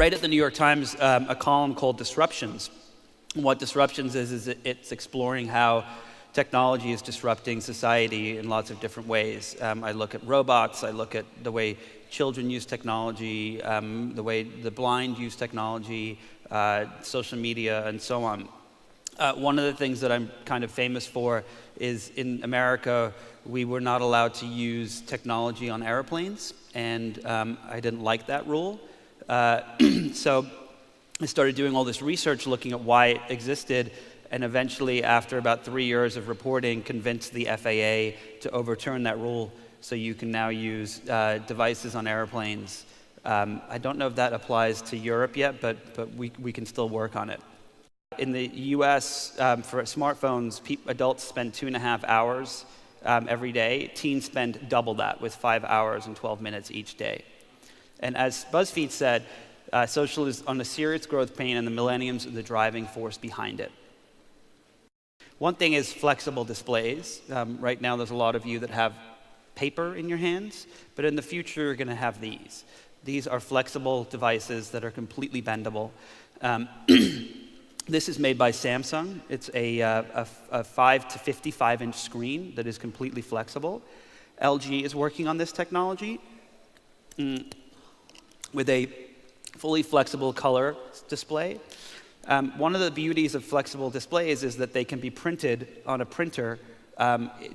write at the New York Times a column called Disruptions. And what Disruptions is it's exploring how technology is disrupting society in lots of different ways. I look at robots, I look at the way children use technology, the way the blind use technology, social media, and so on. One of the things that I'm kind of famous for is in America, we were not allowed to use technology on airplanes, and I didn't like that rule. So I started doing all this research looking at why it existed, and eventually, after about 3 years of reporting, convinced the FAA to overturn that rule so you can now use devices on airplanes. I don't know if that applies to Europe yet, but we can still work on it. In the US, for smartphones, adults spend 2.5 hours every day. Teens spend double that, with 5 hours and 12 minutes each day. And as BuzzFeed said, social is on a serious growth pain, and the millenniums are the driving force behind it. One thing is flexible displays. Right now, there's a lot of you that have paper in your hands, but in the future, you're going to have these. These are flexible devices that are completely bendable. This is made by Samsung. It's a 5 to 55-inch screen that is completely flexible. LG is working on this technology with a fully flexible color display. One of the beauties of flexible displays is that they can be printed on a printer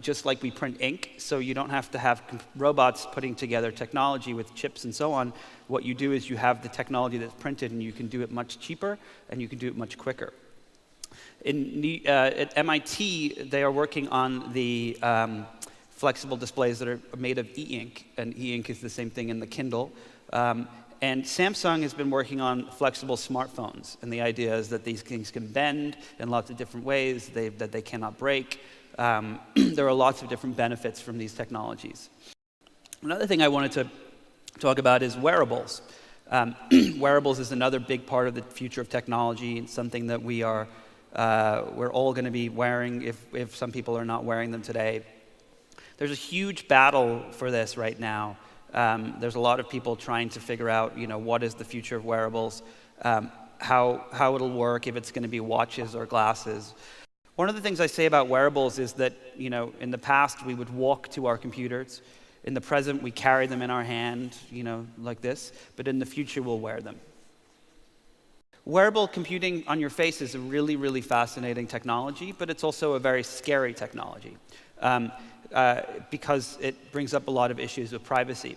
just like we print ink, so you don't have to have robots putting together technology with chips and so on. What you do is you have the technology that's printed, and you can do it much cheaper, and you can do it much quicker. At MIT, they are working on the flexible displays that are made of e-ink, and e-ink is the same thing in the Kindle. And Samsung has been working on flexible smartphones, and the idea is that these things can bend in lots of different ways, that they cannot break. There are lots of different benefits from these technologies. Another thing I wanted to talk about is wearables. Wearables is another big part of the future of technology, and something that we're all going to be wearing if some people are not wearing them today. There's a huge battle for this right now. There's a lot of people trying to figure out, what is the future of wearables, how it'll work, if it's going to be watches or glasses. One of the things I say about wearables is that, in the past we would walk to our computers. In the present, we carry them in our hand, like this. But in the future, we'll wear them. Wearable computing on your face is a really, really fascinating technology, but it's also a very scary technology because it brings up a lot of issues with privacy.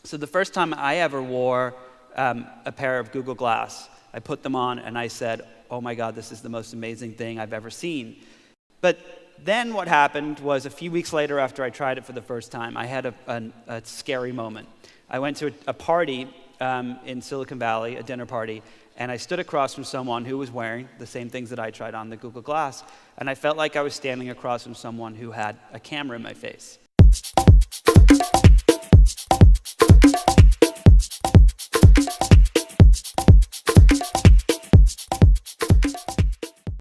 So the first time I ever wore a pair of Google Glass, I put them on and I said, oh my God, this is the most amazing thing I've ever seen. But then what happened was a few weeks later, after I tried it for the first time, I had a scary moment. I went to a party in Silicon Valley, a dinner party, and I stood across from someone who was wearing the same things that I tried on the Google Glass, and I felt like I was standing across from someone who had a camera in my face.